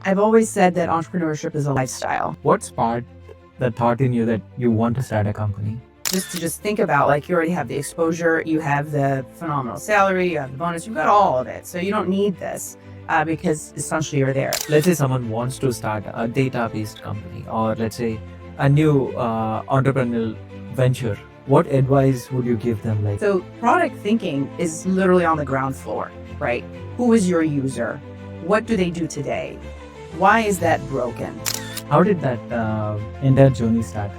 I've always said that entrepreneurship is a lifestyle. What sparked the thought in you that you want to start a company? Just think about, like, you already have the exposure, you have the phenomenal salary, you have the bonus, you've got all of it. So you don't need this because essentially you're there. Let's say someone wants to start a data-based company, or let's say a new entrepreneurial venture. What advice would you give them? So product thinking is literally on the ground floor, right? Who is your user? What do they do today? Why is that broken? How did that entire journey start?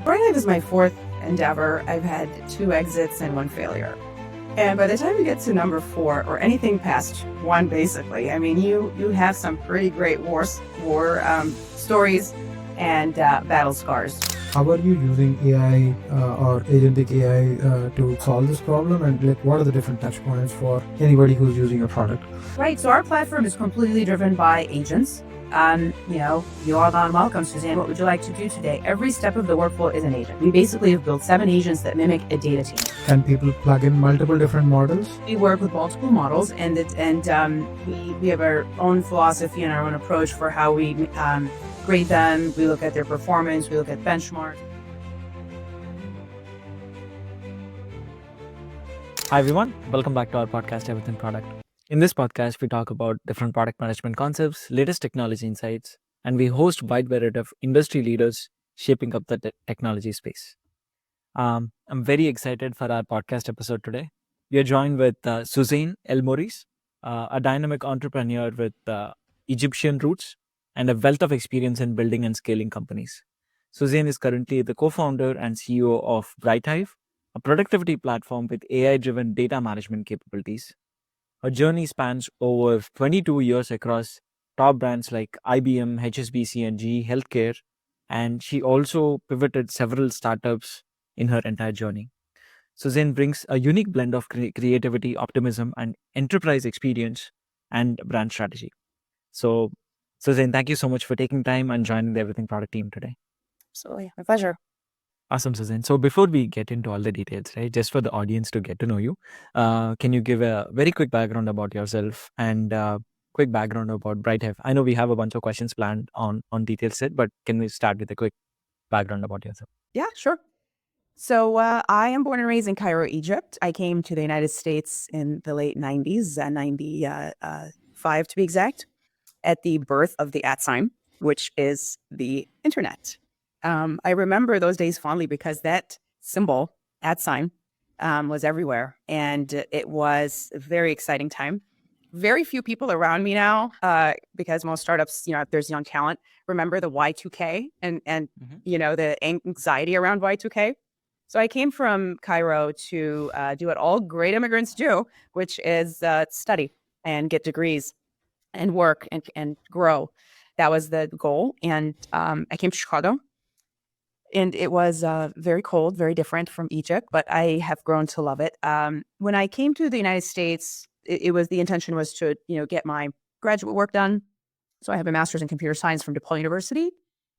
BrightHive is my fourth endeavor. I've had 2 exits and 1 failure. And by the time you get to number 4, or anything past 1, basically, I mean, you have some pretty great war stories and battle scars. How are you using AI or agentic AI to solve this problem, and what are the different touch points for anybody who's using your product? Right, so our platform is completely driven by agents. You log on, welcome, Suzanne, what would you like to do today? Every step of the workflow is an agent. We basically have built 7 agents that mimic a data team. Can people plug in multiple different models? We work with multiple models, and we have our own philosophy and our own approach for how we grade them. We look at their performance, we look at benchmarks. Hi everyone, welcome back to our podcast, Everything Product. In this podcast, we talk about different product management concepts, latest technology insights, and we host a wide variety of industry leaders shaping up the technology space. I'm very excited for our podcast episode today. We are joined with Suzanne El-Moursi, a dynamic entrepreneur with Egyptian roots and a wealth of experience in building and scaling companies. Suzanne is currently the co-founder and CEO of BrightHive, a productivity platform with AI-driven data management capabilities. Her journey spans over 22 years across top brands like IBM, HSBC, and GE Healthcare, and she also pivoted several startups in her entire journey. Suzanne brings a unique blend of creativity, optimism, and enterprise experience and brand strategy. So, Suzanne, thank you so much for taking time and joining the Everything Product team today. Absolutely, my pleasure. Awesome, Suzanne. So before we get into all the details, right, just for the audience to get to know you, can you give a very quick background about yourself and quick background about BrightHive? I know we have a bunch of questions planned on details set, but can we start with a quick background about yourself? Yeah, sure. So I am born and raised in Cairo, Egypt. I came to the United States in the late 90s, 95 to be exact, at the birth of the @ which is the internet. I remember those days fondly because that symbol, @ was everywhere. And it was a very exciting time. Very few people around me now, because most startups, there's young talent, remember the Y2K and the anxiety around Y2K. So I came from Cairo to do what all great immigrants do, which is study and get degrees and work and grow. That was the goal. And I came to Chicago. And it was very cold, very different from Egypt, but I have grown to love it. When I came to the United States, the intention was to, get my graduate work done. So I have a master's in computer science from DePaul University,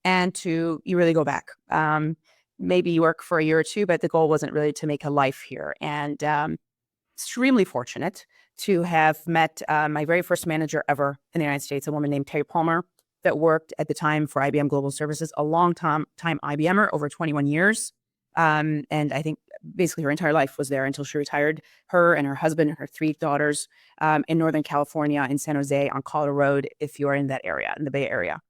and you really go back. Maybe you work for a year or 2, but the goal wasn't really to make a life here. And extremely fortunate to have met my very first manager ever in the United States, a woman named Terry Palmer, that worked at the time for IBM Global Services, a long time IBMer, over 21 years. And I think basically her entire life was there until she retired. Her and her husband and her 3 daughters in Northern California, in San Jose on Colorado Road, if you are in that area, in the Bay Area.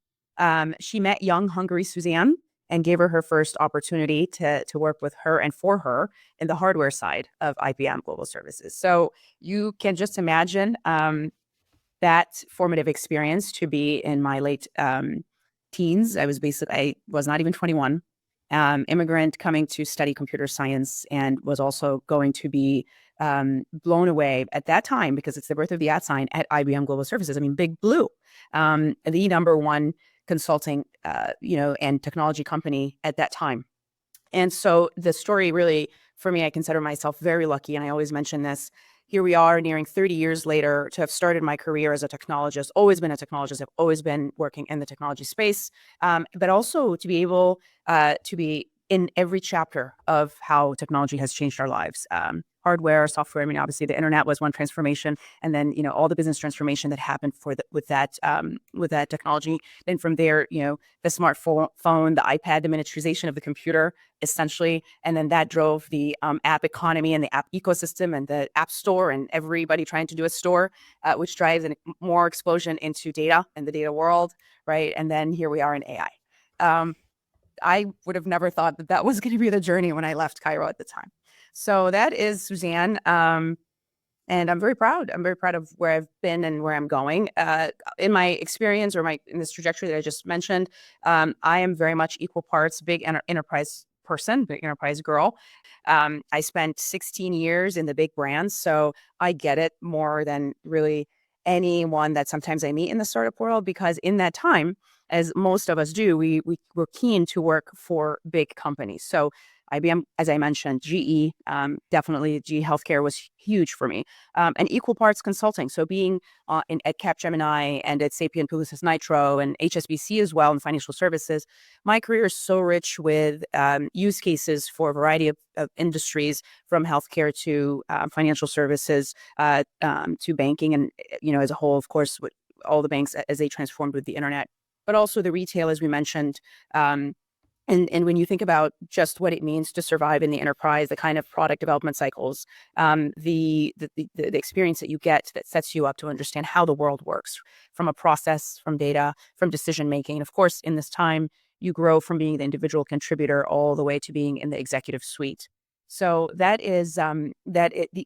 She met young, hungry Suzanne and gave her first opportunity to work with her and for her in the hardware side of IBM Global Services. So you can just imagine that formative experience to be in my late teens. I was not even 21, immigrant coming to study computer science, and was also going to be blown away at that time because it's the birth of the @ at IBM Global Services. I mean, Big Blue, the number 1 consulting, and technology company at that time. And so the story really, for me, I consider myself very lucky, and I always mention this. Here we are nearing 30 years later to have started my career as a technologist, always been a technologist. I've always been working in the technology space, but also to be able to be in every chapter of how technology has changed our lives. hardware, software. I mean, obviously the internet was one transformation, and then all the business transformation that happened with that technology. Then from there, the smartphone, the iPad, the miniaturization of the computer, essentially, and then that drove the app economy and the app ecosystem and the app store and everybody trying to do a store, which drives more explosion into data and the data world, right? And then here we are in AI. I would have never thought that was going to be the journey when I left Cairo at the time. So that is Suzanne. And I'm very proud. I'm very proud of where I've been and where I'm going. In my experience or in this trajectory that I just mentioned, I am very much equal parts big enterprise person, big enterprise girl. I spent 16 years in the big brands, so I get it more than really anyone that sometimes I meet in the startup world, because in that time, as most of us do, we were keen to work for big companies. So IBM, as I mentioned, GE, definitely GE Healthcare was huge for me, and equal parts consulting. So being at Capgemini and at Sapient Publicis Nitro and HSBC as well in financial services, my career is so rich with use cases for a variety of industries, from healthcare to financial services to banking, and as a whole, of course, with all the banks as they transformed with the internet, but also the retail, as we mentioned. And when you think about just what it means to survive in the enterprise, the kind of product development cycles, the experience that you get that sets you up to understand how the world works, from a process, from data, from decision making. And of course, in this time, you grow from being the individual contributor all the way to being in the executive suite. So that is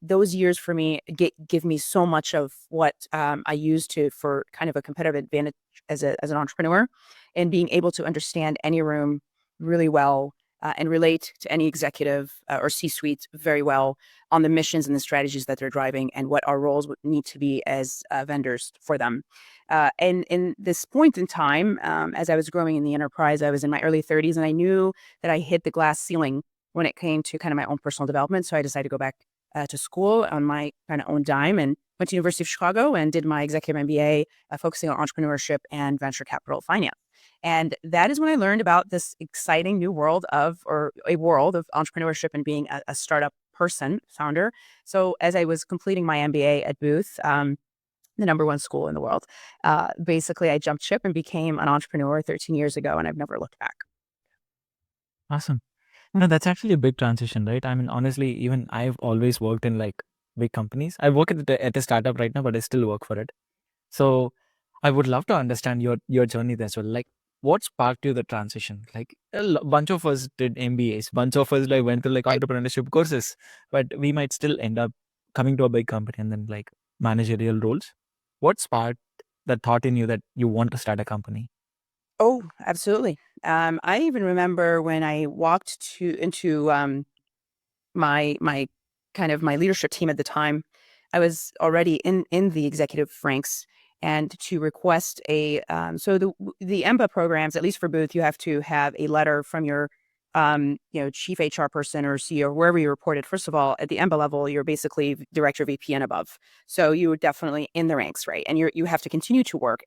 those years for me give me so much of what I use for kind of a competitive advantage as an entrepreneur, and being able to understand any room really well, and relate to any executive or C-suite very well on the missions and the strategies that they're driving and what our roles would need to be as vendors for them. And in this point in time, as I was growing in the enterprise, I was in my early 30s, and I knew that I hit the glass ceiling when it came to kind of my own personal development. So I decided to go back to school on my kind of own dime, and went to University of Chicago and did my executive MBA, focusing on entrepreneurship and venture capital finance. And that is when I learned about this exciting new world of entrepreneurship and being a startup founder. So as I was completing my MBA at Booth, the number one school in the world, basically I jumped ship and became an entrepreneur 13 years ago, and I've never looked back. Awesome. No, that's actually a big transition, right? I mean, honestly, even I've always worked in like big companies. I work at a startup right now, but I still work for it. So I would love to understand your journey as well. Like, what sparked you the transition? Like, bunch of us did MBAs, bunch of us like went to like entrepreneurship courses, but we might still end up coming to a big company and then like managerial roles. What sparked the thought in you that you want to start a company? Oh, absolutely. I even remember when I walked into my kind of my leadership team at the time. I was already in the executive ranks, and to request so the EMBA programs, at least for Booth, you have to have a letter from your chief HR person or CEO, wherever you reported. First of all, at the EMBA level, you're basically director, VP, and above. So you were definitely in the ranks, right? And you have to continue to work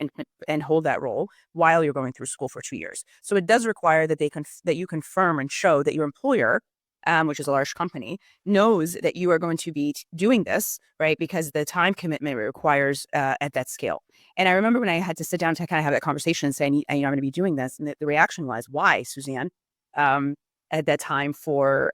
and hold that role while you're going through school for 2 years. So it does require that that you confirm and show that your employer, which is a large company, knows that you are going to be doing this, right? Because the time commitment it requires at that scale. And I remember when I had to sit down to kind of have that conversation and say, I'm going to be doing this. And the reaction was, why, Suzanne? At that time for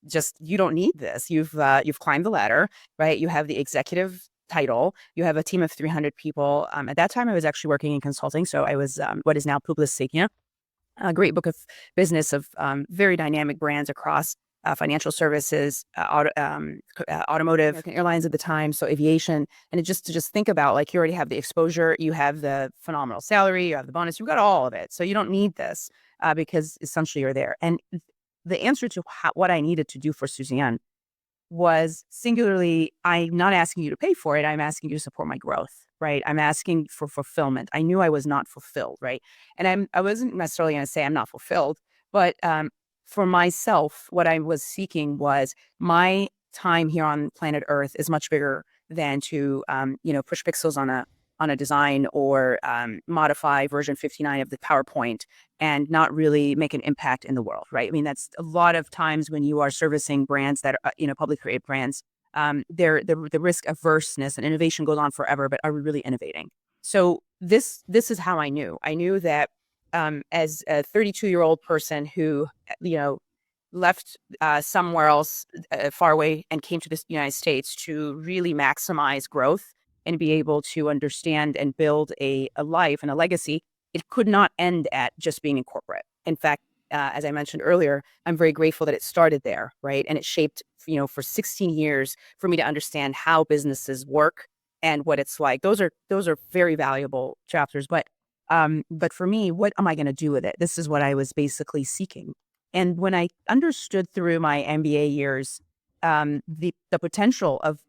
just, you don't need this. You've climbed the ladder, right? You have the executive title. You have a team of 300 people. At that time, I was actually working in consulting. So I was what is now Publicis Sapient, a great book of business of very dynamic brands across financial services, automotive, airlines at the time, so aviation. And to just think about, like, you already have the exposure, you have the phenomenal salary, you have the bonus, you've got all of it. So you don't need this because essentially you're there. And the answer to what I needed to do for Suzanne was singularly, I'm not asking you to pay for it. I'm asking you to support my growth, right? I'm asking for fulfillment. I knew I was not fulfilled, right? And I wasn't necessarily going to say I'm not fulfilled, but for myself, what I was seeking was my time here on planet Earth is much bigger than to push pixels on on a design or modify version 59 of the PowerPoint and not really make an impact in the world, right? I mean, that's a lot of times when you are servicing brands that are, publicly created brands, the risk averseness and innovation goes on forever, but are we really innovating? So this is how I knew. I knew that as a 32-year-old person who, left somewhere else far away and came to the United States to really maximize growth and be able to understand and build a life and a legacy, it could not end at just being in corporate. In fact, as I mentioned earlier, I'm very grateful that it started there, right? And it shaped, for 16 years for me to understand how businesses work and what it's like. Those are very valuable chapters. But for me, what am I going to do with it? This is what I was basically seeking. And when I understood through my MBA years, the potential of,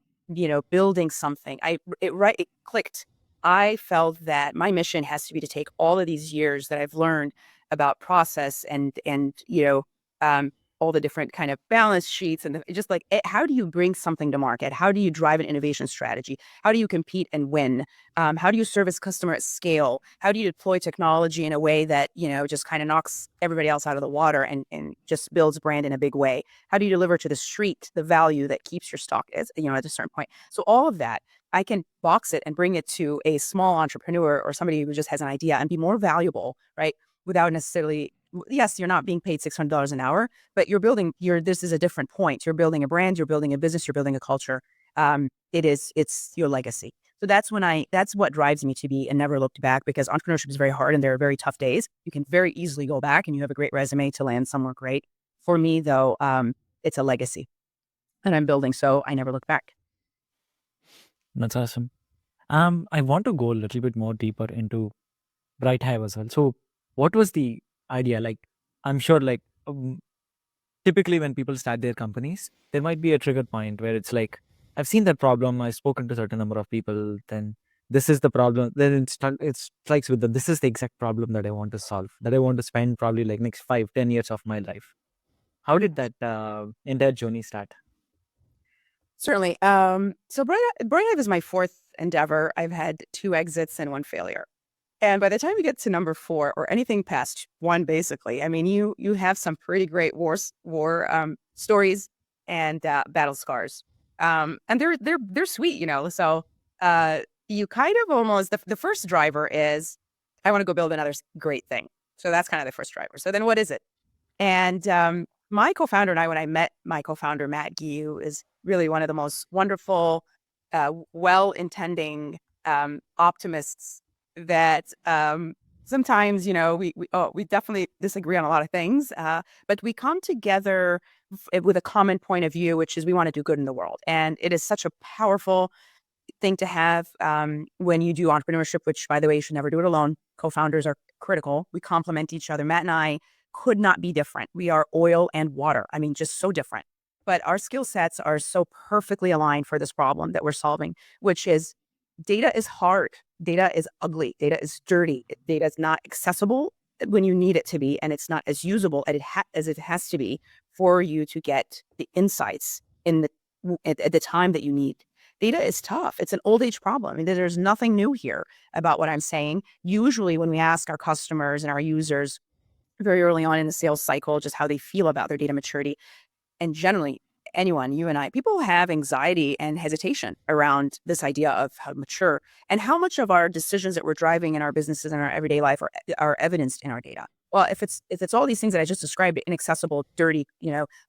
building something, it clicked. I felt that my mission has to be to take all of these years that I've learned about process and all the different kind of balance sheets and just like, how do you bring something to market? How do you drive an innovation strategy? How do you compete and win? How do you service customer at scale? How do you deploy technology in a way that, just kind of knocks everybody else out of the water and just builds brand in a big way? How do you deliver to the street the value that keeps your stock at a certain point? So all of that, I can box it and bring it to a small entrepreneur or somebody who just has an idea and be more valuable, right? Without necessarily, yes, you're not being paid $600 an hour, but this is a different point. You're building a brand, you're building a business, you're building a culture. It's your legacy. So that's what drives me to be and never looked back, because entrepreneurship is very hard and there are very tough days. You can very easily go back and you have a great resume to land somewhere great. For me though, it's a legacy and I'm building, so I never look back. That's awesome. I want to go a little bit more deeper into BrightHive as well. So what was the idea? Like, I'm sure typically when people start their companies, there might be a trigger point where it's like, I've seen that problem, I've spoken to a certain number of people, then this is the problem. Then it strikes with this is the exact problem that I want to solve, that I want to spend probably like next 5-10 years of my life. How did that entire journey start? Certainly. So BrightHive is my fourth endeavor. I've had 2 exits and 1 failure. And by the time you get to number 4 or anything past 1, basically, I mean, you have some pretty great war stories and battle scars. And they're sweet, So you kind of almost the first driver is I want to go build another great thing. So that's kind of the first driver. So then what is it? And my co-founder and I, when I met my co-founder, Matt Guiu, is really one of the most wonderful, well-intending optimists that sometimes, we definitely disagree on a lot of things, but we come together with a common point of view, which is we want to do good in the world. And it is such a powerful thing to have when you do entrepreneurship, which, by the way, you should never do it alone. Co-founders are critical. We complement each other. Matt and I could not be different. We are oil and water. I mean, just so different. But our skill sets are so perfectly aligned for this problem that we're solving, which is data is hard. Data is ugly. Data is dirty. Data is not accessible when you need it to be, and it's not as usable as it has to be for you to get the insights at the time that you need. Data is tough. It's an old age problem. I mean, there's nothing new here about what I'm saying. Usually when we ask our customers and our users very early on in the sales cycle just how they feel about their data maturity, and generally anyone, you and I, people have anxiety and hesitation around this idea of how mature and how much of our decisions that we're driving in our businesses and our everyday life are evidenced in our data. Well, if it's all these things that I just described, inaccessible, dirty,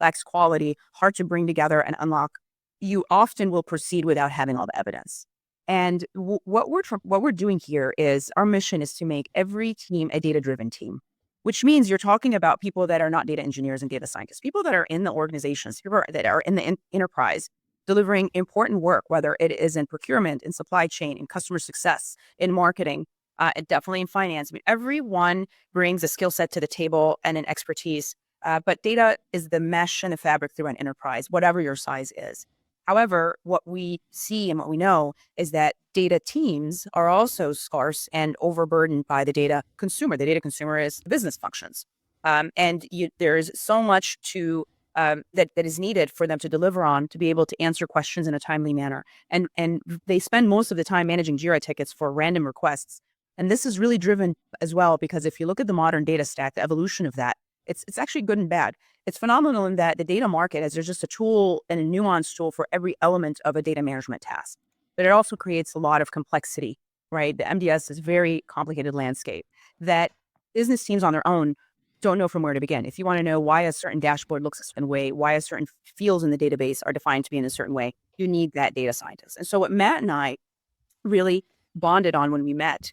lacks quality, hard to bring together and unlock, you often will proceed without having all the evidence. And what we're doing here is our mission is to make every team a data-driven team, which means you're talking about people that are not data engineers and data scientists, people that are in the organizations, people that are in the enterprise, delivering important work, whether it is in procurement, in supply chain, in customer success, in marketing, and definitely in finance. I mean, everyone brings a skill set to the table and an expertise, but data is the mesh and the fabric through an enterprise, whatever your size is. However, what we see and what we know is that data teams are also scarce and overburdened by the data consumer. The data consumer is the business functions. And there's so much to that is needed for them to deliver on, to be able to answer questions in a timely manner. And they spend most of the time managing Jira tickets for random requests. And this is really driven as well, because if you look at the modern data stack, the evolution of that, it's actually good and bad. It's phenomenal in that the data market is there's just a tool and a nuanced tool for every element of a data management task. But it also creates a lot of complexity, right? The MDS is a very complicated landscape that business teams on their own don't know from where to begin. If you want to know why a certain dashboard looks a certain way, why a certain fields in the database are defined to be in a certain way, you need that data scientist. And so what Matt and I really bonded on when we met,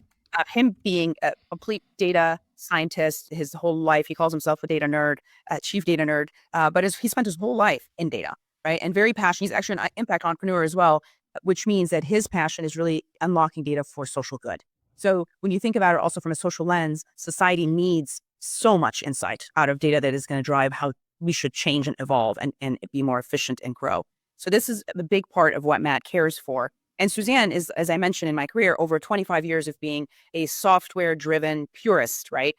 him being a complete data scientist his whole life, he calls himself a data nerd, chief data nerd, but he spent his whole life in data, right? And very passionate. He's actually an impact entrepreneur as well, which means that his passion is really unlocking data for social good. So when you think about it also from a social lens, society needs so much insight out of data that is going to drive how we should change and evolve and be more efficient and grow. So this is the big part of what Matt cares for. And Suzanne is, as I mentioned in my career, over 25 years of being a software-driven purist, right?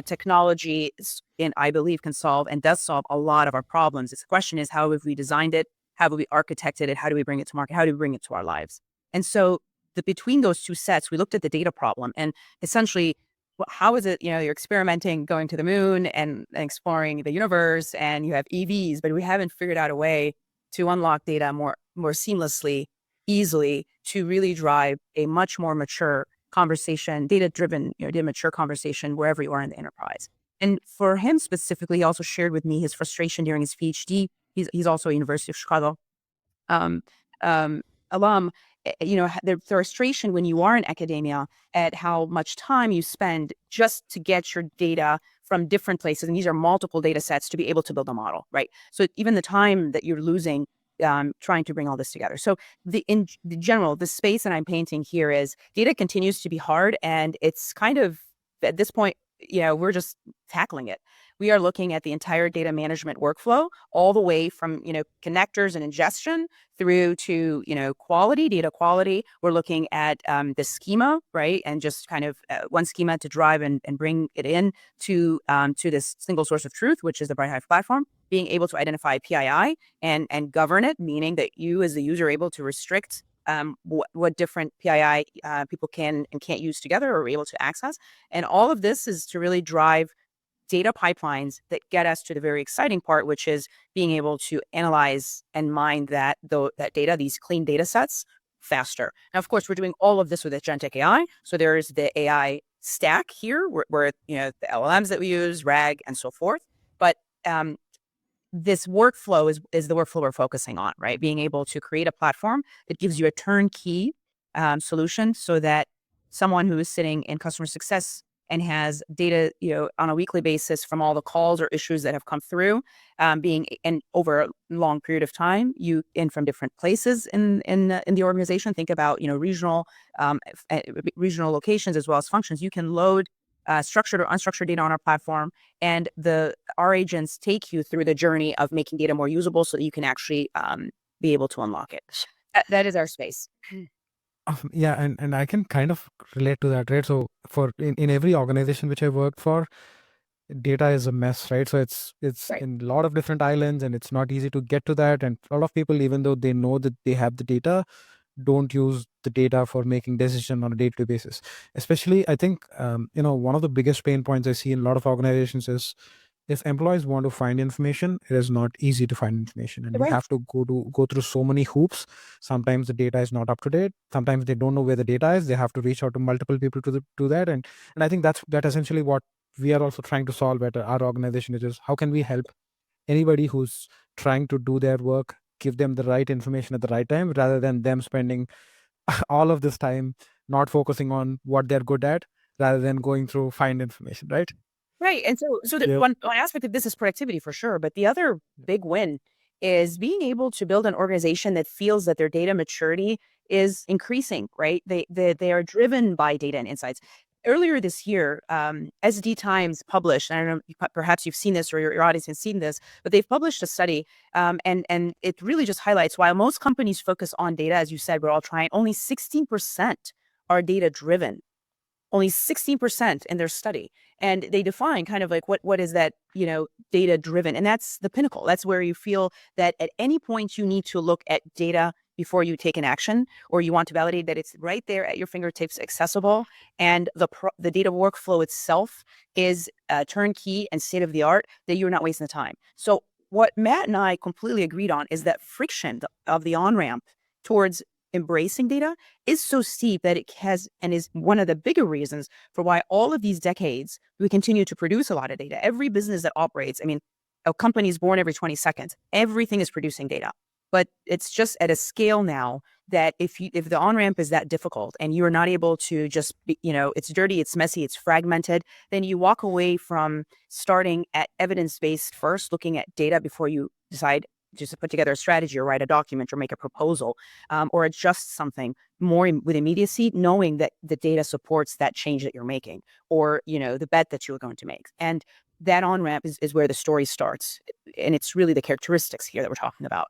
Technology, I believe, can solve and does solve a lot of our problems. The question is, how have we designed it? How have we architected it? How do we bring it to market? How do we bring it to our lives? And so between those two sets, we looked at the data problem and essentially, how is it, you're experimenting, going to the moon and exploring the universe, and you have EVs, but we haven't figured out a way to unlock data more seamlessly, easily, to really drive a much more mature conversation, data-driven, data mature conversation wherever you are in the enterprise. And for him specifically, he also shared with me his frustration during his PhD. He's also a University of Chicago um, alum. The frustration when you are in academia at how much time you spend just to get your data from different places. And these are multiple data sets to be able to build a model, right? So even the time that you're losing trying to bring all this together. So in the general, the space that I'm painting here is data continues to be hard. And it's kind of, at this point, we're just tackling it. We are looking at the entire data management workflow, all the way from, connectors and ingestion through to, quality, data quality. We're looking at the schema, right? And just kind of one schema to drive and bring it in to this single source of truth, which is the BrightHive platform, being able to identify PII and govern it, meaning that you as the user are able to restrict what different PII people can and can't use together or are able to access. And all of this is to really drive data pipelines that get us to the very exciting part, which is being able to analyze and mine that data, these clean data sets, faster. Now, of course, we're doing all of this with agentic AI. So there's the AI stack here, where the LLMs that we use, RAG, and so forth. But this workflow is the workflow we're focusing on, right? Being able to create a platform that gives you a turnkey solution, so that someone who is sitting in customer success and has data, on a weekly basis from all the calls or issues that have come through, being and over a long period of time, from different places in the organization. Think about regional locations as well as functions. You can load structured or unstructured data on our platform, and our agents take you through the journey of making data more usable, so that you can actually be able to unlock it. That is our space. Yeah, and I can kind of relate to that, right? So in every organization which I worked for, data is a mess, right? So it's Right. in a lot of different islands, and it's not easy to get to that. And a lot of people, even though they know that they have the data, don't use the data for making decision on a day-to-day basis. Especially, I think one of the biggest pain points I see in a lot of organizations is, if employees want to find information, it is not easy to find information, and you Right. have to go through so many hoops. Sometimes the data is not up to date. Sometimes they don't know where the data is. They have to reach out to multiple people to do that, and I think that essentially what we are also trying to solve at our organization, is how can we help anybody who's trying to do their work, give them the right information at the right time, rather than them spending all of this time not focusing on what they're good at, rather than going through find information, right? Right. And so the Yep. one aspect of this is productivity for sure. But the other big win is being able to build an organization that feels that their data maturity is increasing, right? They are driven by data and insights. Earlier this year, SD Times published, I don't know, perhaps you've seen this or your audience has seen this, but they've published a study, and it really just highlights, while most companies focus on data, as you said, we're all trying, only 16% are data driven. only 16% in their study. And they define kind of like what is that, data driven. And that's the pinnacle. That's where you feel that at any point you need to look at data before you take an action, or you want to validate that it's right there at your fingertips, accessible, and the data workflow itself is turnkey and state of the art, that you're not wasting the time. So what Matt and I completely agreed on is that friction of the on-ramp towards embracing data is so steep that it has, and is one of the bigger reasons for why all of these decades we continue to produce a lot of data. Every business that operates, a company is born every 20 seconds. Everything is producing data. But it's just at a scale now that if the on-ramp is that difficult and you're not able to just, it's dirty, it's messy, it's fragmented, then you walk away from starting at evidence-based first, looking at data before you decide just to put together a strategy or write a document or make a proposal, or adjust something more with immediacy, knowing that the data supports that change that you're making, or, the bet that you're going to make. And that on-ramp is where the story starts. And it's really the characteristics here that we're talking about.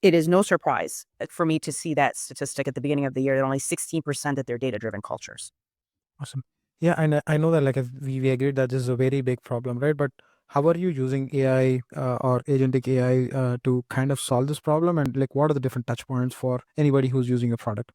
It is no surprise for me to see that statistic at the beginning of the year that only 16% of their data-driven cultures. Awesome. Yeah, and I know that like we agreed that this is a very big problem, right? But how are you using AI or agentic AI to kind of solve this problem? And like, what are the different touch points for anybody who's using your product?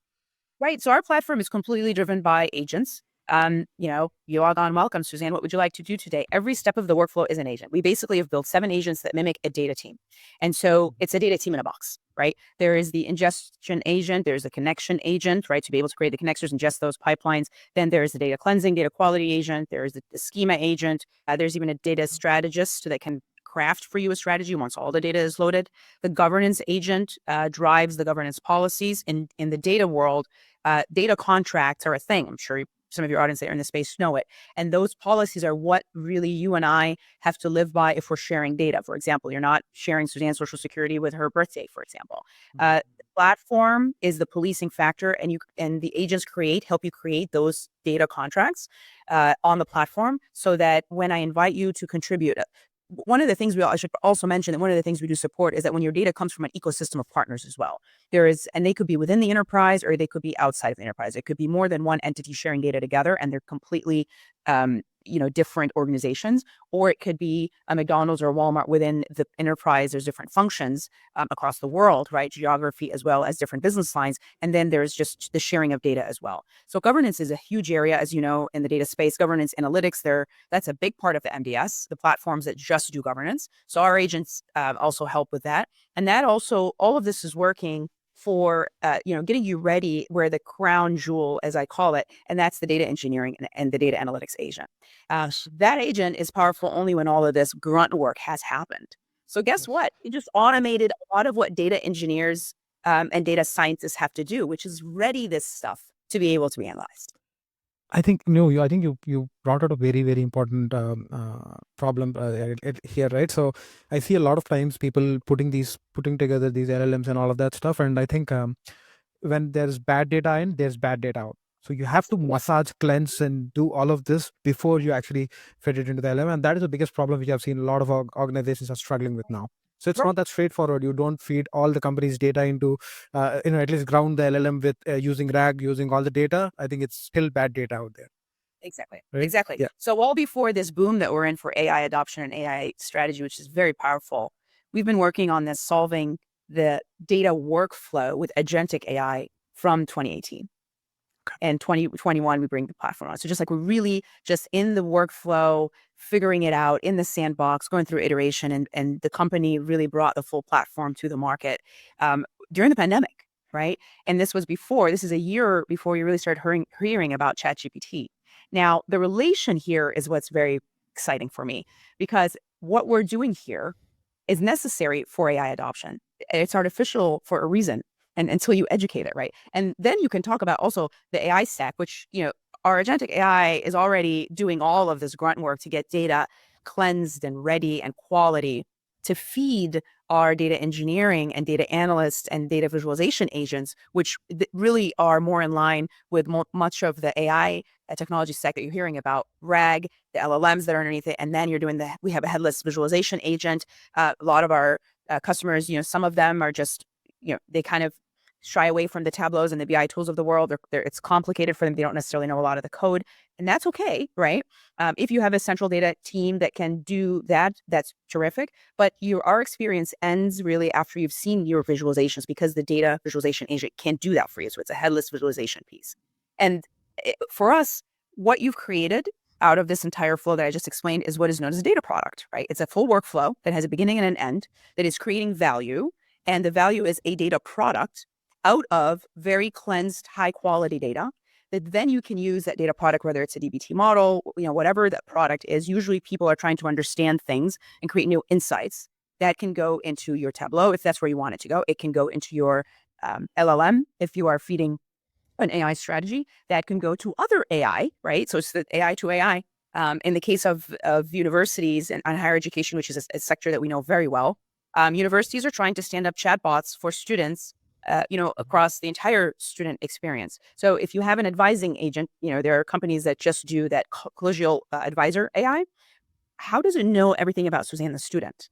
Right. So our platform is completely driven by agents. You log on, welcome, Suzanne. What would you like to do today? Every step of the workflow is an agent. We basically have built 7 agents that mimic a data team. And so it's a data team in a box, right? There is the ingestion agent. There's a connection agent, right? To be able to create the connectors, ingest those pipelines. Then there's the data cleansing, data quality agent. There's the schema agent. There's even a data strategist that can craft for you a strategy once all the data is loaded. The governance agent drives the governance policies. In the data world, data contracts are a thing. I'm sure some of your audience that are in the space know it. And those policies are what really you and I have to live by if we're sharing data. For example, you're not sharing Suzanne's social security with her birthday, for example. The platform is the policing factor, and the agents help you create those data contracts on the platform, so that when I invite you to contribute, one of the things I should also mention that one of the things we do support is that when your data comes from an ecosystem of partners as well, and they could be within the enterprise or they could be outside of the enterprise. It could be more than one entity sharing data together, and they're completely, different organizations, or it could be a McDonald's or a Walmart within the enterprise. There's different functions across the world, right? Geography as well as different business lines. And then there's just the sharing of data as well. So governance is a huge area, as you know, in the data space. Governance analytics, that's a big part of the MDS, the platforms that just do governance. So our agents also help with that. And that also, all of this is working for getting you ready where the crown jewel, as I call it, and that's the data engineering and the data analytics agent. That agent is powerful only when all of this grunt work has happened. So guess what? It just automated a lot of what data engineers and data scientists have to do, which is ready this stuff to be able to be analyzed. I think you brought out a very, very important problem here, right? So I see a lot of times people putting together these LLMs and all of that stuff, and I think when there's bad data in, there's bad data out. So you have to massage, cleanse, and do all of this before you actually fit it into the LLM, and that is the biggest problem which I've seen a lot of organizations are struggling with now. So it's not that straightforward. You don't feed all the company's data into, at least ground the LLM with using RAG, using all the data. I think it's still bad data out there. Exactly. Right? Exactly. Yeah. So all before this boom that we're in for AI adoption and AI strategy, which is very powerful, we've been working on this, solving the data workflow with agentic AI from 2018. And 2021, we bring the platform on. So just like we're really just in the workflow, figuring it out in the sandbox, going through iteration, and the company really brought the full platform to the market during the pandemic, right? And this is a year before you really started hearing about ChatGPT. Now, the relation here is what's very exciting for me, because what we're doing here is necessary for AI adoption. It's artificial for a reason. And until you educate it, right? And then you can talk about also the AI stack, which, our agentic AI is already doing all of this grunt work to get data cleansed and ready and quality to feed our data engineering and data analysts and data visualization agents, which really are more in line with much of the AI technology stack that you're hearing about, RAG, the LLMs that are underneath it. And then we have a headless visualization agent. A lot of our customers, some of them are just, they kind of shy away from the Tableaus and the BI tools of the world. It's complicated for them. They don't necessarily know a lot of the code, and that's okay, right? If you have a central data team that can do that, that's terrific. But our experience ends really after you've seen your visualizations, because the data visualization agent can't do that for you. So it's a headless visualization piece. And for us, what you've created out of this entire flow that I just explained is what is known as a data product, right? It's a full workflow that has a beginning and an end that is creating value. And the value is a data product out of very cleansed, high quality data that then you can use that data product, whether it's a DBT model, whatever that product is. Usually people are trying to understand things and create new insights that can go into your Tableau if that's where you want it to go. It can go into your LLM if you are feeding an AI strategy. That can go to other AI, right? So it's the AI to AI. In the case of universities and higher education, which is a sector that we know very well, universities are trying to stand up chatbots for students, across the entire student experience. So if you have an advising agent, there are companies that just do that collegial advisor AI. How does it know everything about Suzanne the student?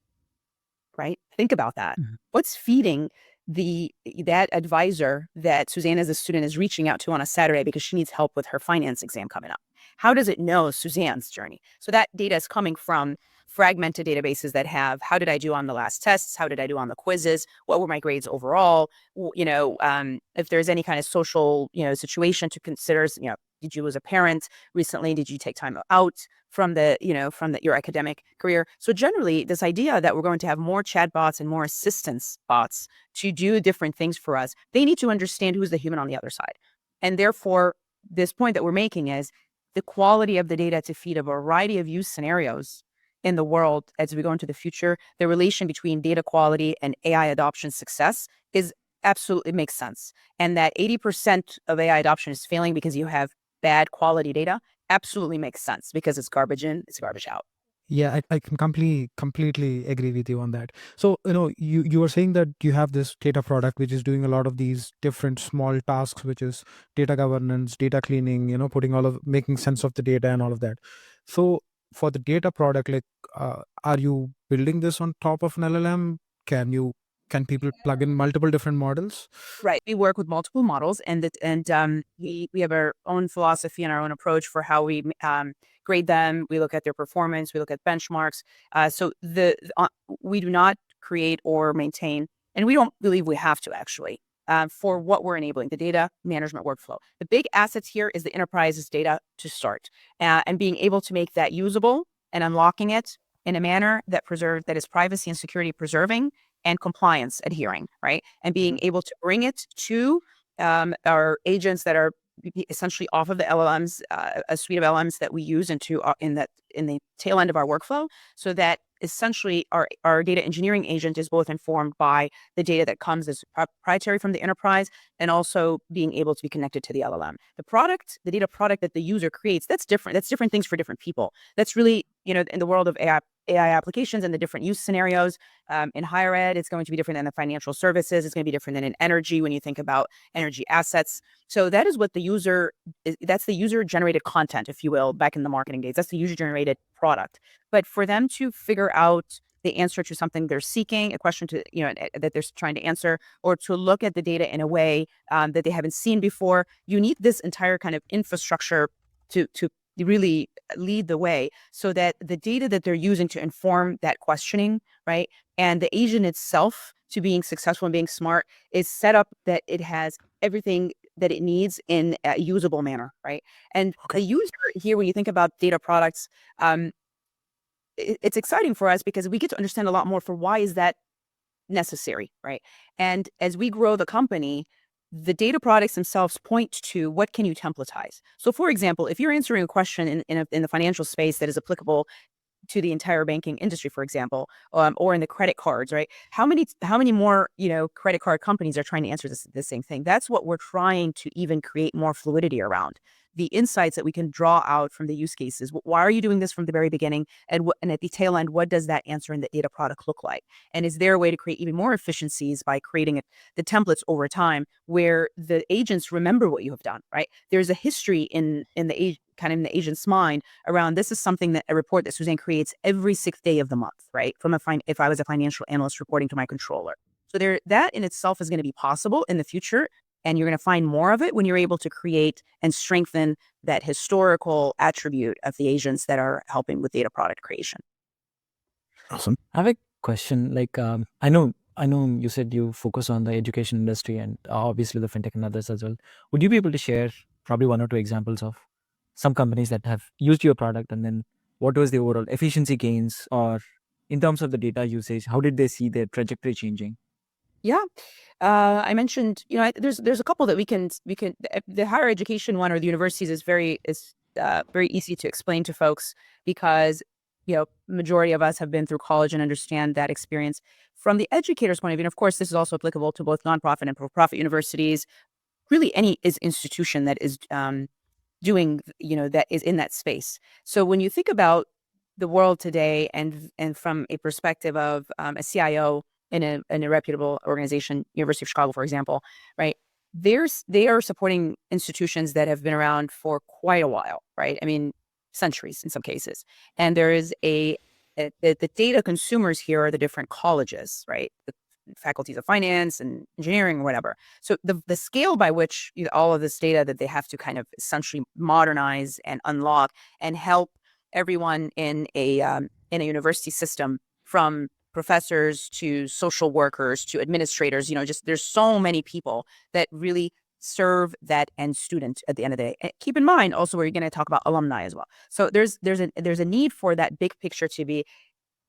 Right? Think about that. Mhm. What's feeding that advisor that Suzanne as a student is reaching out to on a Saturday because she needs help with her finance exam coming up? How does it know Suzanne's journey? So that data is coming from fragmented databases that have, how did I do on the last tests? How did I do on the quizzes? What were my grades overall? If there's any kind of social, situation to consider, did you as a parent recently, did you take time out from your academic career? So generally, this idea that we're going to have more chatbots and more assistance bots to do different things for us, they need to understand who's the human on the other side. And therefore, this point that we're making is the quality of the data to feed a variety of use scenarios in the world as we go into the future. The relation between data quality and AI adoption success is absolutely makes sense. And that 80% of AI adoption is failing because you have bad quality data absolutely makes sense, because it's garbage in, it's garbage out. Yeah, I can completely agree with you on that. So, you were saying that you have this data product which is doing a lot of these different small tasks, which is data governance, data cleaning, making sense of the data and all of that. So, for the data product, like, are you building this on top of an LLM? Can people plug in multiple different models? Right. We work with multiple models, and we have our own philosophy and our own approach for how we grade them. We look at their performance. We look at benchmarks. So we do not create or maintain, and we don't believe we have to actually, for what we're enabling, the data management workflow. The big assets here is the enterprise's data to start, and being able to make that usable and unlocking it in a manner that is privacy and security preserving and compliance adhering, right? And being able to bring it to our agents that are essentially off of the LLMs, a suite of LLMs that we use in the tail end of our workflow, so that essentially our data engineering agent is both informed by the data that comes as proprietary from the enterprise, and also being able to be connected to the LLM. The data product that the user creates, that's different. That's different things for different people. That's really, in the world of AI applications and the different use scenarios. In higher ed, it's going to be different than the financial services. It's going to be different than in energy when you think about energy assets. So that is what that's the user generated content, if you will, back in the marketing days. That's the user generated product. But for them to figure out the answer to something they're seeking, a question that they're trying to answer, or to look at the data in a way that they haven't seen before, you need this entire kind of infrastructure to really lead the way, so that the data that they're using to inform that questioning, right, and the agent itself to being successful and being smart is set up that it has everything that it needs in a usable manner, right? And the user here, when you think about data products, it's exciting for us because we get to understand a lot more for why is that necessary, right? And as we grow the company, the data products themselves point to what can you templatize. So for example, if you're answering a question in the financial space that is applicable to the entire banking industry, for example, or in the credit cards, right? How many more, credit card companies are trying to answer the same thing? That's what we're trying to even create more fluidity around. The insights that we can draw out from the use cases. Why are you doing this from the very beginning? And at the tail end, what does that answer in the data product look like? And is there a way to create even more efficiencies by creating the templates over time, where the agents remember what you have done, right? There's a history in the agent's mind around, this is something that a report that Suzanne creates every 6th day of the month, right? If I was a financial analyst reporting to my controller. So that in itself is going to be possible in the future. And you're going to find more of it when you're able to create and strengthen that historical attribute of the agents that are helping with data product creation. Awesome. I have a question. Like, I know you said you focus on the education industry and obviously the fintech and others as well. Would you be able to share probably one or two examples of some companies that have used your product, and then what was the overall efficiency gains, or in terms of the data usage, how did they see their trajectory changing? Yeah. I mentioned, there's a couple that we can the higher education one or the universities is very easy to explain to folks because majority of us have been through college and understand that experience. From the educator's point of view, and of course, this is also applicable to both nonprofit and for-profit universities. Really, any institution that is doing that is in that space. So when you think about the world today, and from a perspective of a CIO in a reputable organization, University of Chicago, for example, right? They are supporting institutions that have been around for quite a while, right? I mean, centuries in some cases. And there is the data consumers here are the different colleges, right? The faculties of finance and engineering or whatever. So the scale by which all of this data that they have to kind of essentially modernize and unlock and help everyone in a university system, from professors to social workers to administrators, just there's so many people that really serve that end student at the end of the day. And keep in mind also, we're going to talk about alumni as well. So there's a need for that big picture to be,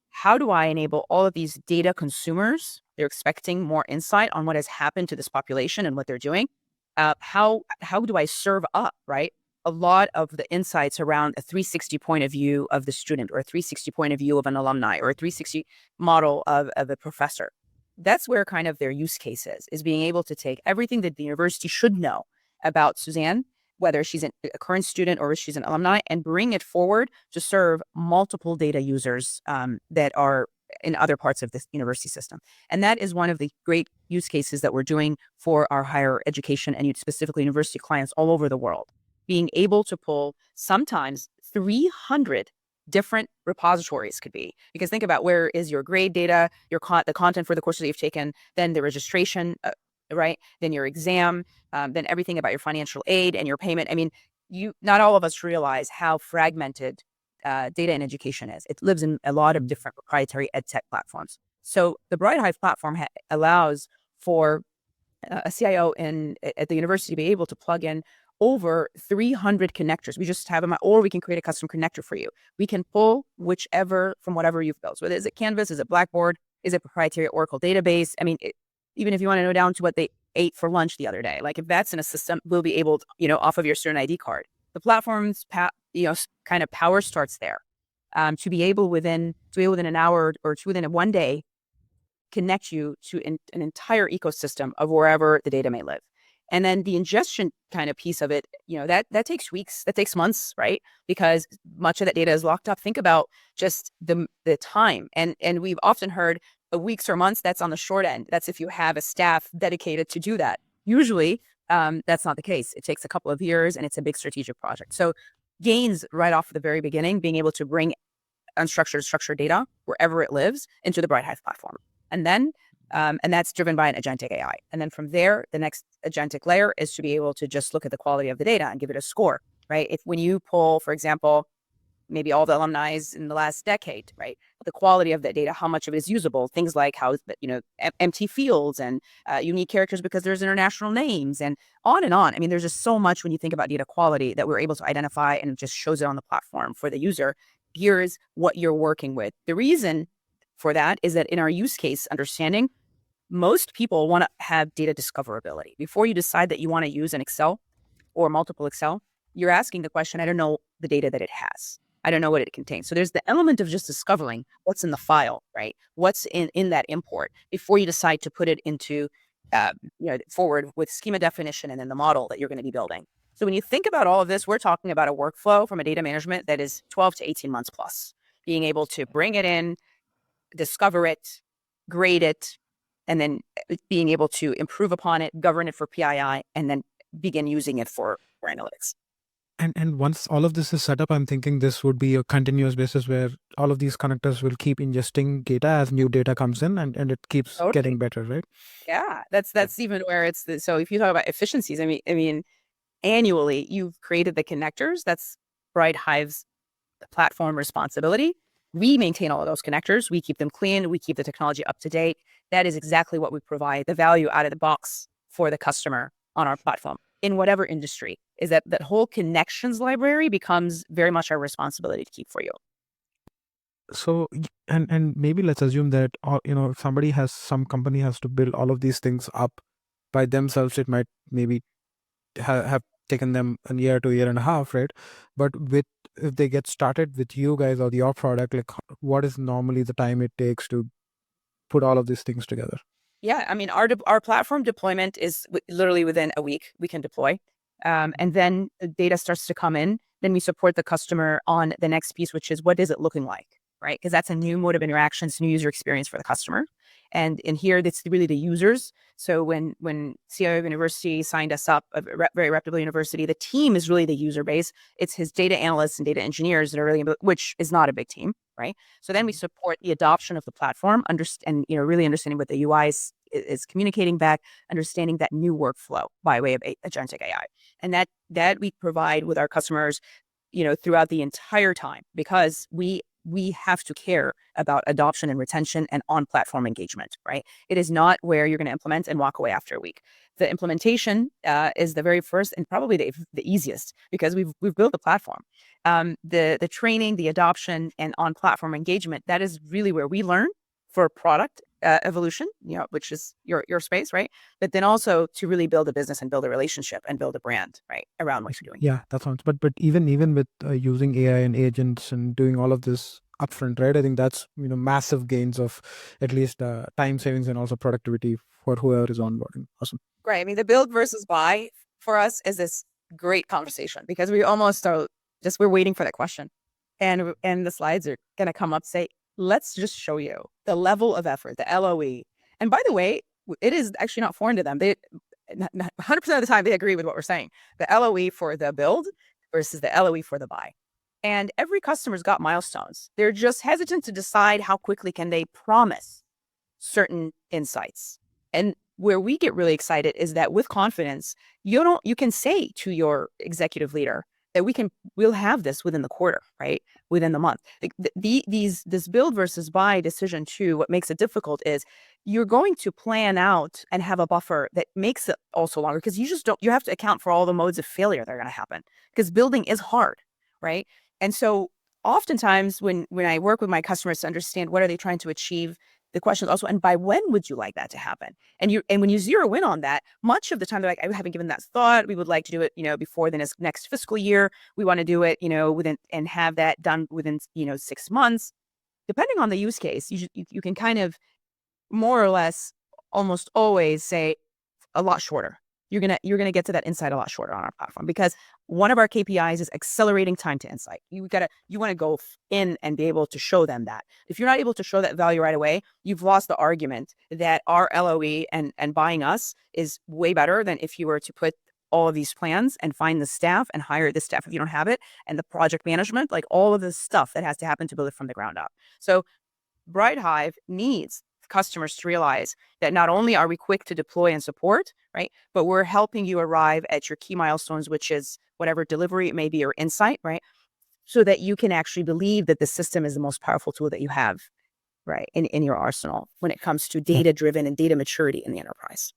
how do I enable all of these data consumers? They're expecting more insight on what has happened to this population and what they're doing. How do I serve up, right? A lot of the insights around a 360 point of view of the student, or a 360 point of view of an alumni, or a 360 model of a professor. That's where kind of their use case is being able to take everything that the university should know about Suzanne, whether she's a current student or she's an alumni, and bring it forward to serve multiple data users that are in other parts of this university system. And that is one of the great use cases that we're doing for our higher education and specifically university clients all over the world. Being able to pull sometimes 300 different repositories could be, because think about, where is your grade data, the content for the courses that you've taken, then the registration, right? Then your exam, then everything about your financial aid and your payment. I mean, not all of us realize how fragmented data in education is. It lives in a lot of different proprietary ed tech platforms. So the BrightHive platform allows for a CIO at the university to be able to plug in over 300 connectors. We just have them, or we can create a custom connector for you. We can pull whichever from whatever you've built. So is it Canvas? Is it Blackboard? Is it proprietary Oracle database? I mean, even if you want to know down to what they ate for lunch the other day, like if that's in a system, we'll be able to, off of your student ID card. The platform's kind of power starts there. To be able within an hour or to within one day, connect you to an entire ecosystem of wherever the data may live. And then the ingestion kind of piece of it, that takes weeks, that takes months, right? Because much of that data is locked up. Think about just the time. And we've often heard weeks or months, that's on the short end. That's if you have a staff dedicated to do that. Usually, that's not the case. It takes a couple of years and it's a big strategic project. So gains right off the very beginning, being able to bring unstructured, structured data wherever it lives into the BrightHive platform. And then, and that's driven by an agentic AI. And then from there, the next agentic layer is to be able to just look at the quality of the data and give it a score, right? When you pull, for example, maybe all the alumni in the last decade, right? The quality of that data, how much of it is usable, things like how, empty fields and unique characters because there's international names and on and on. I mean, there's just so much when you think about data quality that we're able to identify, and it just shows it on the platform for the user. Here's what you're working with. The reason for that is that in our use case understanding, most people want to have data discoverability. Before you decide that you want to use an Excel or multiple Excel, you're asking the question, I don't know the data that it has. I don't know what it contains. So there's the element of just discovering what's in the file, right? What's in that import before you decide to put it into, forward with schema definition and then the model that you're going to be building. So when you think about all of this, we're talking about a workflow from a data management that is 12 to 18 months plus, being able to bring it in, discover it, grade it, and then being able to improve upon it, govern it for PII, and then begin using it for analytics. And once all of this is set up, I'm thinking this would be a continuous basis where all of these connectors will keep ingesting data as new data comes in, and it keeps Totally. getting better, right? Yeah, that's even where it's so if you talk about efficiencies, I mean, annually you've created the connectors. That's BrightHive's platform responsibility. We maintain all of those connectors. We keep them clean. We keep the technology up to date. That is exactly what we provide, the value out of the box for the customer on our platform in whatever industry, is that whole connections library becomes very much our responsibility to keep for you. So and maybe let's assume that if some company has to build all of these things up by themselves. It might maybe have taken them a year to a year and a half, right? But if they get started with you guys or your product, like what is normally the time it takes to put all of these things together? Yeah, I mean, our platform deployment is literally within a week we can deploy. And then the data starts to come in. Then we support the customer on the next piece, which is what is it looking like, right? Because that's a new mode of interaction, it's a new user experience for the customer. And in here, it's really the users. So when CEO of University signed us up, a very reputable university, the team is really the user base. It's his data analysts and data engineers that are really, which is not a big team, right? So then we support the adoption of the platform, and really understanding what the UI is communicating back, understanding that new workflow by way of agentic AI, and that we provide with our customers, throughout the entire time, because we have to care about adoption and retention and on-platform engagement, right? It is not where you're going to implement and walk away after a week. The implementation is the very first and probably the easiest, because we've built the platform. The training, the adoption, and on-platform engagement, that is really where we learn for product evolution, which is your space, right? But then also to really build a business and build a relationship and build a brand, right, around what you're doing. Yeah, that sounds. But even with using AI and agents and doing all of this upfront, right? I think that's massive gains of at least time savings and also productivity for whoever is onboarding. Awesome. Right. I mean, the build versus buy for us is this great conversation, because we almost are we're waiting for that question, and the slides are going to come up, say, let's just show you the level of effort, the LOE. And by the way, it is actually not foreign to them. They 100% of the time they agree with what we're saying. The LOE for the build versus the LOE for the buy. And every customer's got milestones. They're just hesitant to decide how quickly can they promise certain insights. And where we get really excited is that with confidence, you can say to your executive leader that we'll have this within the quarter, right? Within the month. Like this build versus buy decision too, what makes it difficult is you're going to plan out and have a buffer that makes it also longer, because you have to account for all the modes of failure that are going to happen, because building is hard, right? And so oftentimes when I work with my customers to understand what are they trying to achieve, the question is also, and by when would you like that to happen? And when you zero in on that, much of the time they're like, I haven't given that thought. We would like to do it, before the next fiscal year. We want to do it, within, and have that done within, 6 months. Depending on the use case, you can kind of more or less almost always say a lot shorter. You're gonna get to that insight a lot shorter on our platform, because one of our KPIs is accelerating time to insight. You want to go in and be able to show them that. If you're not able to show that value right away, you've lost the argument that our LOE and buying us is way better than if you were to put all of these plans and find the staff and hire the staff if you don't have it, and the project management, like all of the stuff that has to happen to build it from the ground up. So BrightHive needs customers to realize that not only are we quick to deploy and support, right, but we're helping you arrive at your key milestones, which is whatever delivery it may be or insight, right, so that you can actually believe that the system is the most powerful tool that you have, right, in your arsenal when it comes to data-driven and data maturity in the enterprise.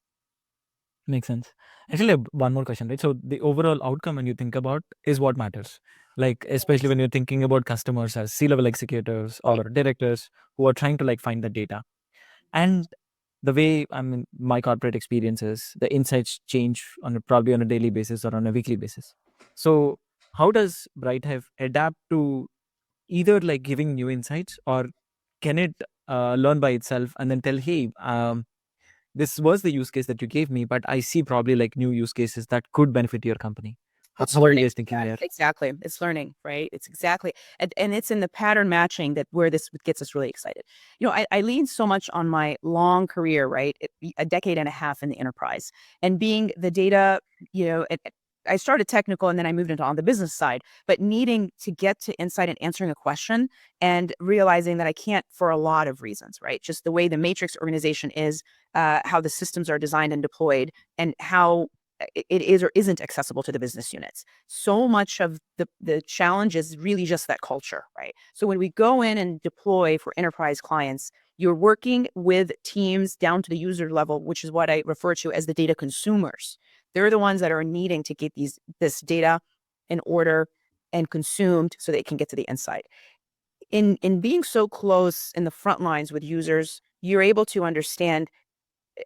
Makes sense. Actually, one more question, right? So the overall outcome when you think about is what matters. Like, especially when you're thinking about customers as C-level executives or directors who are trying to find the data. And the way, my corporate experience is the insights change probably on a daily basis or on a weekly basis. So how does BrightHive adapt to either giving new insights, or can it learn by itself and then tell, hey, this was the use case that you gave me, but I see probably new use cases that could benefit your company. How are you guys thinking there? Exactly. It's learning, right? It's exactly. And it's in the pattern matching that where this gets us really excited. I lean so much on my long career, right? A decade and a half in the enterprise, and being the data, I started technical and then I moved into on the business side, but needing to get to insight and answering a question and realizing that I can't for a lot of reasons, right? Just the way the matrix organization is, how the systems are designed and deployed, and how it is or isn't accessible to the business units. So much of the challenge is really just that culture, right? So when we go in and deploy for enterprise clients, you're working with teams down to the user level, which is what I refer to as the data consumers. They're the ones that are needing to get this data in order and consumed so they can get to the insight. In being so close in the front lines with users, you're able to understand,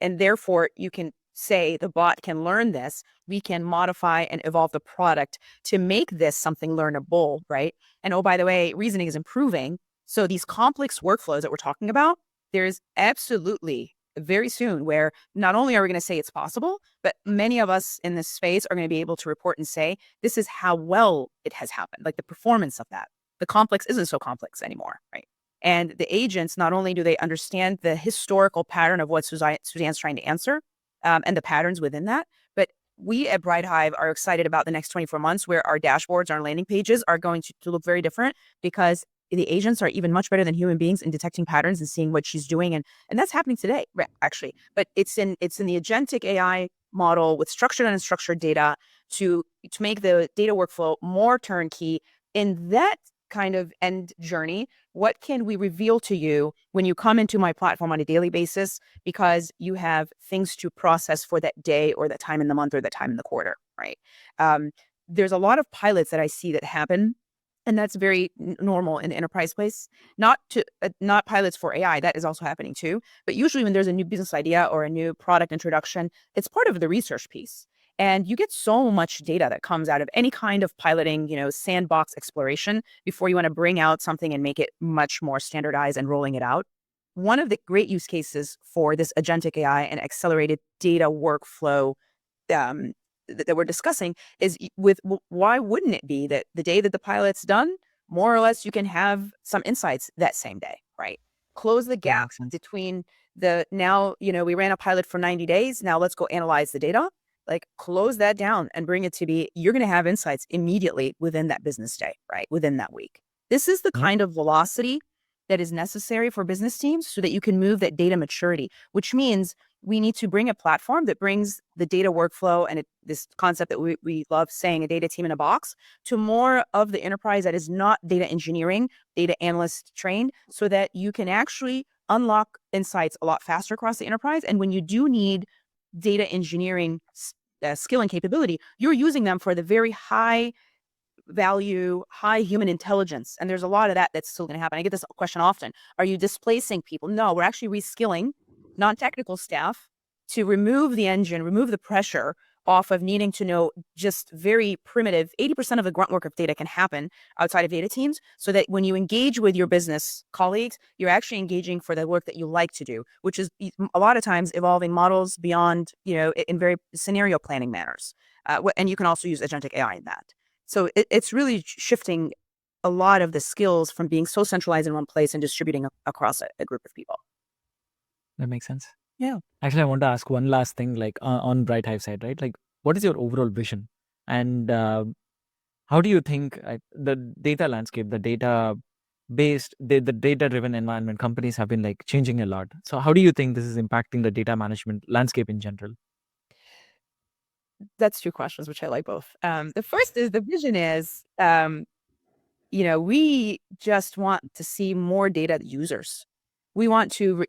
and therefore you can say the bot can learn this. We can modify and evolve the product to make this something learnable, right? And oh, by the way, reasoning is improving. So these complex workflows that we're talking about, there's absolutely very soon where not only are we going to say it's possible, but many of us in this space are going to be able to report and say, this is how well it has happened, like the performance of that. The complex isn't so complex anymore, right? And the agents, not only do they understand the historical pattern of what Suzanne's trying to answer, and the patterns within that, but we at BrightHive are excited about the next 24 months where our dashboards, our landing pages are going to look very different, because the agents are even much better than human beings in detecting patterns and seeing what she's doing. And that's happening today, actually. But it's in the agentic AI model with structured and unstructured data to make the data workflow more turnkey. In that kind of end journey, what can we reveal to you when you come into my platform on a daily basis, because you have things to process for that day or that time in the month or that time in the quarter, right? There's a lot of pilots that I see that happen, and that's very normal in the enterprise place. Not pilots for AI, that is also happening too. But usually when there's a new business idea or a new product introduction, it's part of the research piece. And you get so much data that comes out of any kind of piloting, sandbox exploration before you want to bring out something and make it much more standardized and rolling it out. One of the great use cases for this agentic AI and accelerated data workflow that we're discussing is why wouldn't it be that the day that the pilot's done, more or less you can have some insights that same day, right? Close the gap between we ran a pilot for 90 days. Now let's go analyze the data. Like, close that down and bring it to be, you're going to have insights immediately within that business day, right? Within that week. This is the kind of velocity that is necessary for business teams so that you can move that data maturity, which means we need to bring a platform that brings the data workflow and this concept that we love saying, a data team in a box, to more of the enterprise that is not data engineering, data analyst trained, so that you can actually unlock insights a lot faster across the enterprise. And when you do need data engineering skill and capability, you're using them for the very high value, high human intelligence. And there's a lot of that's still going to happen. I get this question often. Are you displacing people? No, we're actually reskilling non-technical staff to remove the engine, remove the pressure off of needing to know just very primitive. 80% of the grunt work of data can happen outside of data teams, so that when you engage with your business colleagues, you're actually engaging for the work that you like to do, which is a lot of times evolving models beyond, in very scenario planning manners. And you can also use agentic AI in that. So it's really shifting a lot of the skills from being so centralized in one place and distributing across a group of people. That makes sense. Yeah. Actually, I want to ask one last thing, like on BrightHive side, right? Like, what is your overall vision? And how do you think the data landscape, the data-based, the data-driven environment, companies have been like changing a lot. So how do you think this is impacting the data management landscape in general? That's two questions, which I like both. The first is, the vision is, we just want to see more data users. We want to,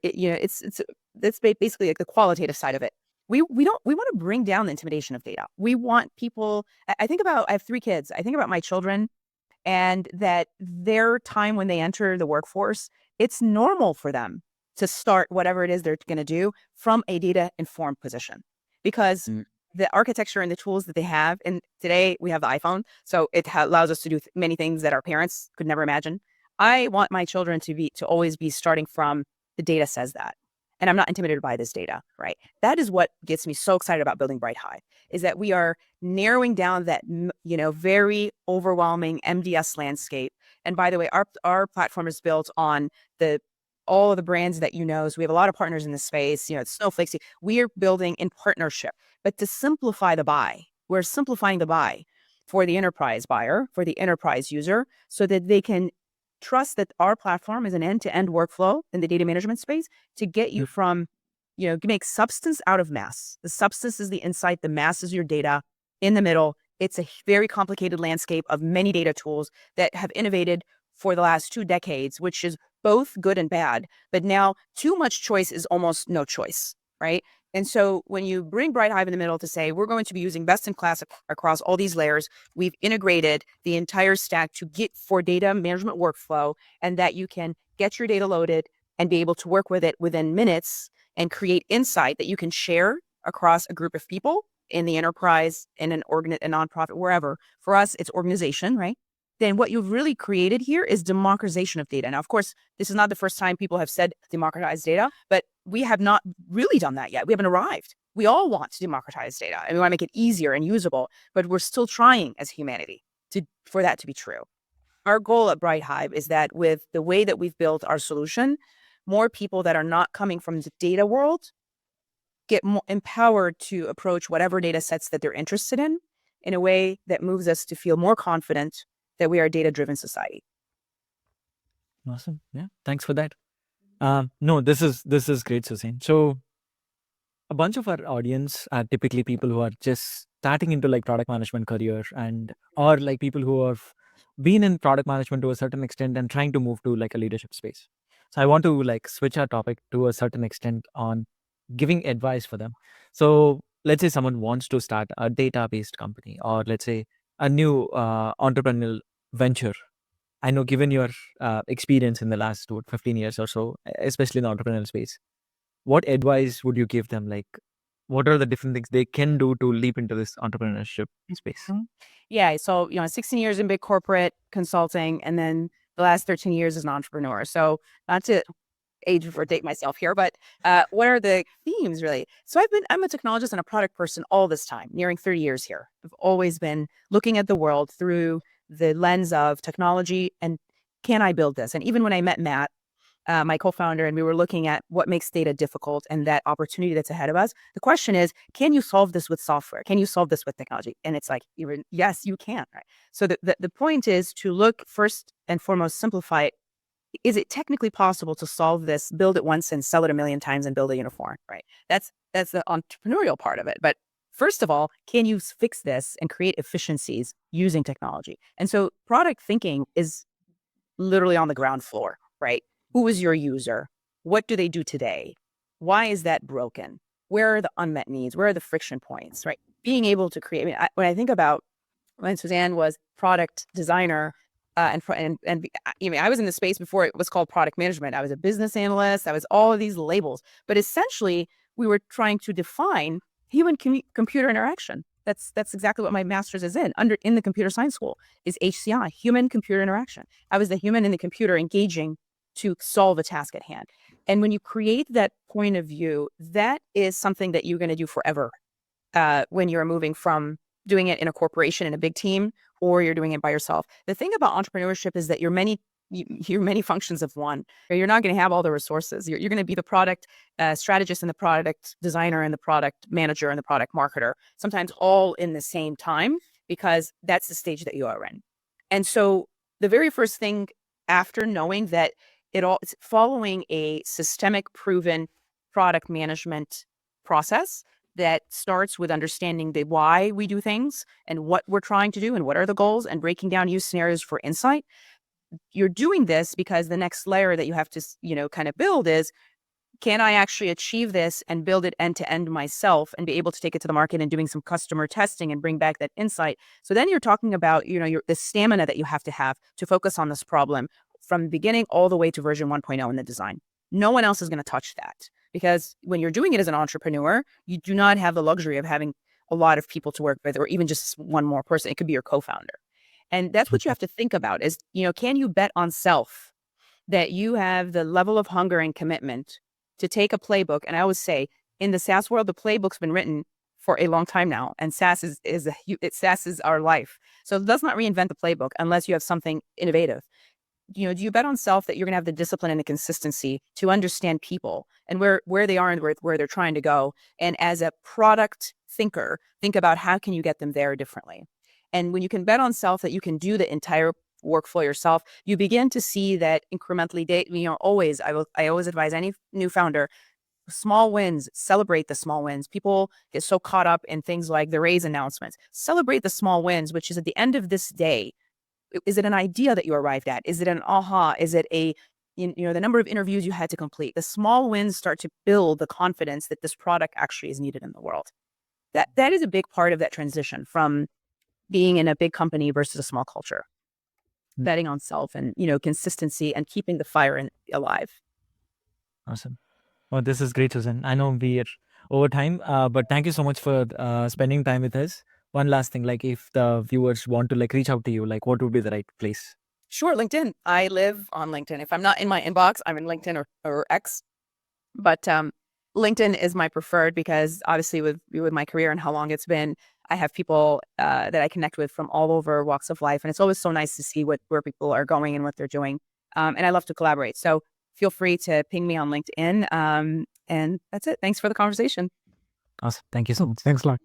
that's basically like the qualitative side of it. We want to bring down the intimidation of data. We want people, I have 3 kids. I think about my children, and that their time when they enter the workforce, it's normal for them to start whatever it is they're going to do from a data informed position, because the architecture and the tools that they have, and today we have the iPhone, so it allows us to do many things that our parents could never imagine. I want my children to always be starting from the data says that, and I'm not intimidated by this data, right? That is what gets me so excited about building BrightHive, is that we are narrowing down that, very overwhelming MDS landscape. And by the way, our platform is built on all of the brands that so we have a lot of partners in this space. It's Snowflake. We are building in partnership, but to simplify the buy. we're simplifying the buy for the enterprise buyer, for the enterprise user, so that they can trust that our platform is an end-to-end workflow in the data management space to get you from, make substance out of mass. The substance is the insight, the mass is your data. In the middle, it's a very complicated landscape of many data tools that have innovated for the last 2 decades, which is both good and bad. But now too much choice is almost no choice, right? And so when you bring BrightHive in the middle to say, we're going to be using best in class across all these layers, we've integrated the entire stack to get for data management workflow, and that you can get your data loaded and be able to work with it within minutes and create insight that you can share across a group of people in the enterprise, in a nonprofit, wherever. For us, it's organization, right? Then what you've really created here is democratization of data. Now, of course, this is not the first time people have said democratize data, but we have not really done that yet. We haven't arrived. We all want to democratize data and we want to make it easier and usable, but we're still trying as humanity for that to be true. Our goal at BrightHive is that with the way that we've built our solution, more people that are not coming from the data world get more empowered to approach whatever data sets that they're interested in a way that moves us to feel more confident that we are a data-driven society. Awesome. Yeah. Thanks for that. No, this is great, Suzanne. So a bunch of our audience are typically people who are just starting into like product management career or like people who have been in product management to a certain extent and trying to move to like a leadership space. So I want to like switch our topic to a certain extent on giving advice for them. So let's say someone wants to start a data-based company, or let's say a new entrepreneurial venture. I know, given your experience in the last 15 years or so, especially in the entrepreneurial space, what advice would you give them? Like, what are the different things they can do to leap into this entrepreneurship space? Yeah. So, 16 years in big corporate consulting, and then the last 13 years as an entrepreneur. So not to age or date myself here, but what are the themes really? So I'm a technologist and a product person all this time, nearing 30 years here. I've always been looking at the world through the lens of technology and can I build this? And even when I met Matt, my co-founder, and we were looking at what makes data difficult and that opportunity that's ahead of us, the question is, can you solve this with software? Can you solve this with technology? And it's like, yes, you can, right? So the point is to look first and foremost, simplify it. Is it technically possible to solve this, build it once and sell it 1 million times and build a unicorn, right? That's the entrepreneurial part of it. But first of all, can you fix this and create efficiencies using technology? And so product thinking is literally on the ground floor, right? Who is your user? What do they do today? Why is that broken? Where are the unmet needs? Where are the friction points, right? Being able to create, when I think about when Suzanne was product designer, I was in the space before it was called product management. I was a business analyst. I was all of these labels, but essentially we were trying to define human computer interaction. That's exactly what my master's is in the computer science school is HCI, human computer interaction. I was the human and the computer engaging to solve a task at hand. And when you create that point of view, that is something that you're going to do forever when you're moving from doing it in a corporation in a big team, or you're doing it by yourself. The thing about entrepreneurship is that you're many functions of one. You're not going to have all the resources. You're going to be the product strategist and the product designer and the product manager and the product marketer, sometimes all in the same time, because that's the stage that you are in. And so the very first thing after knowing that it's following a systemic proven product management process that starts with understanding the why we do things and what we're trying to do and what are the goals, and breaking down use scenarios for insight. You're doing this because the next layer that you have to, kind of build is, can I actually achieve this and build it end to end myself and be able to take it to the market and doing some customer testing and bring back that insight? So then you're talking about, the stamina that you have to focus on this problem from the beginning all the way to version 1.0 in the design. No one else is going to touch that. Because when you're doing it as an entrepreneur, you do not have the luxury of having a lot of people to work with, or even just one more person. It could be your co-founder. And that's what you have to think about is, can you bet on self that you have the level of hunger and commitment to take a playbook? And I always say, in the SaaS world, the playbook's been written for a long time now, and SaaS is our life. So it does not reinvent the playbook unless you have something innovative. Do you bet on self that you're going to have the discipline and the consistency to understand people and where they are and where they're trying to go? And as a product thinker, think about how can you get them there differently. And when you can bet on self that you can do the entire workflow yourself, you begin to see that incrementally, I always advise any new founder, small wins, celebrate the small wins. People get so caught up in things like the raise announcements. Celebrate the small wins, which is at the end of this day, is it an idea that you arrived at? Is it an aha? Is it the number of interviews you had to complete? The small wins start to build the confidence that this product actually is needed in the world. That is a big part of that transition from being in a big company versus a small culture. Betting on self and, consistency and keeping the fire alive. Awesome. Oh, this is great, Susan. I know we are over time, but thank you so much for spending time with us. One last thing, like if the viewers want to reach out to you, what would be the right place? Sure, LinkedIn. I live on LinkedIn. If I'm not in my inbox, I'm in LinkedIn or X. But LinkedIn is my preferred because obviously with my career and how long it's been, I have people that I connect with from all over walks of life. And it's always so nice to see where people are going and what they're doing. And I love to collaborate. So feel free to ping me on LinkedIn. And that's it. Thanks for the conversation. Awesome. Thank you so much. Thanks a lot.